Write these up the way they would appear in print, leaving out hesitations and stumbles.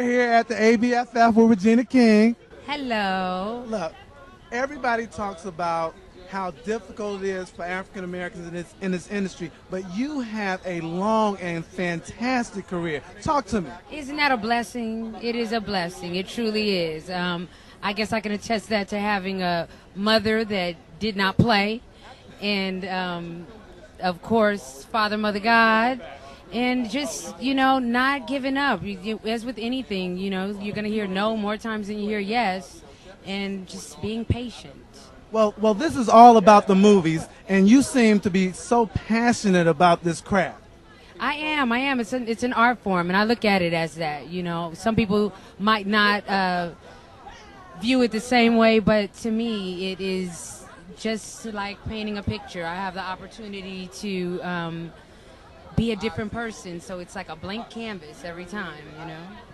We're here at the ABFF with Regina King. Hello. Look, everybody talks about how difficult it is for African Americans in this industry, but you have a long and fantastic career. Talk to me. Isn't that a blessing? It is a blessing. It truly is. I guess I can attest that to having a mother that did not play, and of course, Father, Mother, God, and just not giving up. As with anything, you're gonna hear no more times than you hear yes, and just being patient. Well, this is all about the movies, and you seem to be so passionate about this craft. I am. It's an art form, and I look at it as that. Some people might not view it the same way, but to me, it is just like painting a picture. I have the opportunity to be a different person, so it's like a blank canvas every time.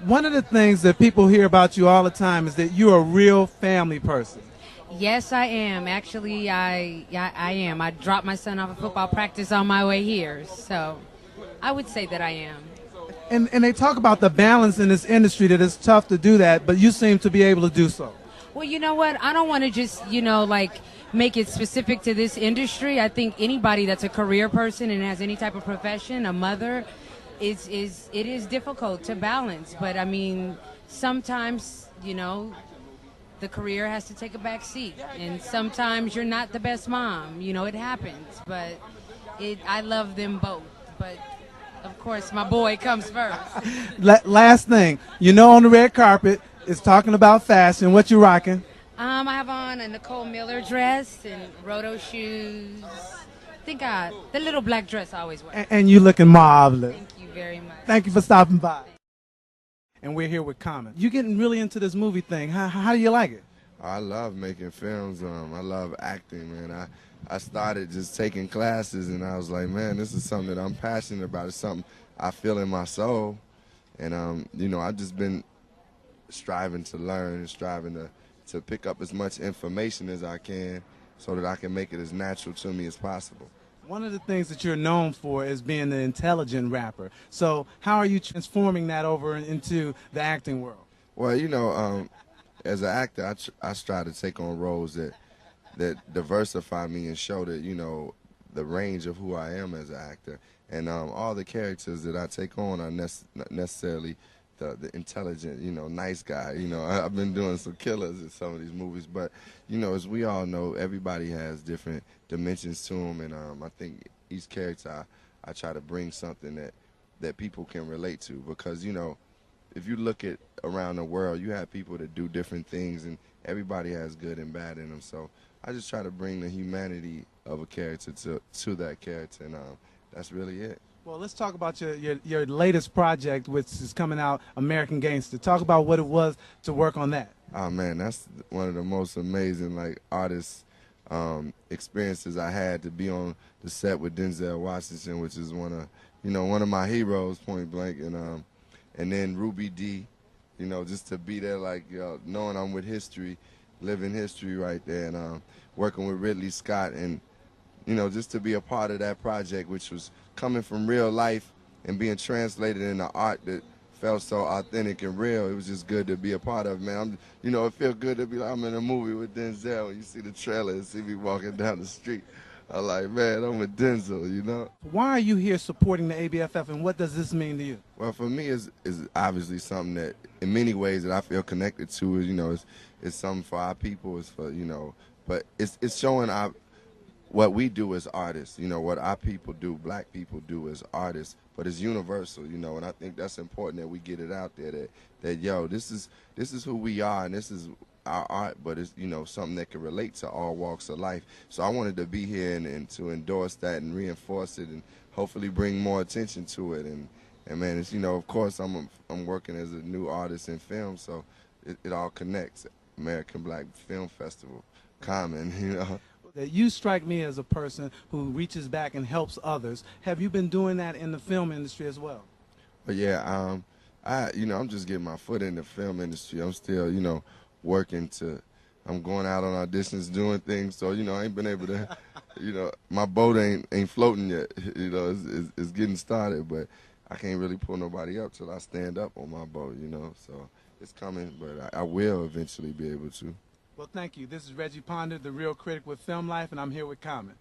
One of the things that people hear about you all the time is that you're a real family person. Yes, I am. Actually, I am. I dropped my son off at football practice on my way here, so I would say that I am. And they talk about the balance in this industry that it's tough to do that, but you seem to be able to do so. Well, you know what? I don't want to just, like make it specific to this industry. I think anybody that's a career person and has any type of profession, a mother, it is difficult to balance. But I mean, sometimes, the career has to take a back seat, and sometimes you're not the best mom. It happens, but I love them both. But of course, my boy comes first. Last thing, on the red carpet, it's talking about fashion. What you rocking? I have on a Nicole Miller dress and Roto shoes. The little black dress I always wear. And you looking marvelous. Thank you very much. Thank you for stopping by. And we're here with Common. You getting really into this movie thing. How do you like it? I love making films. I love acting, man. I started just taking classes, and I was like, man, this is something that I'm passionate about. It's something I feel in my soul. And, I've just been striving to learn and striving to pick up as much information as I can so that I can make it as natural to me as possible. One of the things that you're known for is being the intelligent rapper. So how are you transforming that over into the acting world? Well, as an actor, I try to take on roles that diversify me and show that, the range of who I am as an actor. And all the characters that I take on are not necessarily the intelligent, nice guy. I've been doing some killers in some of these movies, but, as we all know, everybody has different dimensions to them, and I think each character I try to bring something that people can relate to, because, if you look at around the world, you have people that do different things, and everybody has good and bad in them. So I just try to bring the humanity of a character to that character, and that's really it. Well, let's talk about your latest project, which is coming out, American Gangster. Talk about what it was to work on that. Oh man, that's one of the most amazing artist experiences I had, to be on the set with Denzel Washington, which is one of my heroes, point blank, and then Ruby D, just to be there, knowing I'm with history, living history right there, and working with Ridley Scott, and just to be a part of that project, which was coming from real life and being translated into art that felt so authentic and real. It was just good to be a part of, man. It felt good to be like I'm in a movie with Denzel. When you see the trailer and see me walking down the street, I'm like, man, I'm with Denzel. Why are you here supporting the ABFF, and what does this mean to you? Well, for me, it's obviously something that, in many ways, that I feel connected to. It's something for our people. It's for, but it's showing what we do as artists, what our people do, black people do as artists, but it's universal, and I think that's important that we get it out there, that this is who we are, and this is our art, but it's, something that can relate to all walks of life. So I wanted to be here and to endorse that and reinforce it, and hopefully bring more attention to it. And man, it's, of course I'm working as a new artist in film, so it all connects. American Black Film Festival, Common, That you strike me as a person who reaches back and helps others. Have you been doing that in the film industry as well? But yeah, I'm just getting my foot in the film industry. I'm still, working I'm going out on auditions, doing things. So, I ain't been able to, my boat ain't floating yet. It's getting started. But I can't really pull nobody up till I stand up on my boat, you know. So it's coming, but I will eventually be able to. Well, thank you. This is Reggie Ponder, the real critic with Film Life, and I'm here with Common.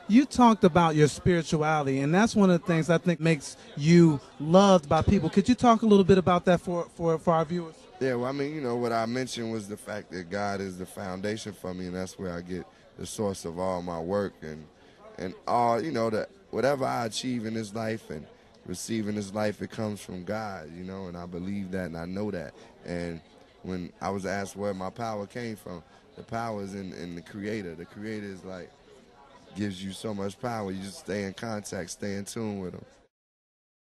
You talked about your spirituality, and that's one of the things I think makes you loved by people. Could you talk a little bit about that for our viewers? Yeah, well, I mean, you know, what I mentioned was the fact that God is the foundation for me, and that's where I get the source of all my work and all, you know, that whatever I achieve in this life and receive in this life, it comes from God, you know, and I believe that and I know that. And when I was asked where my power came from, the power is in the Creator. The Creator is like, gives you so much power. You just stay in contact, stay in tune with Him.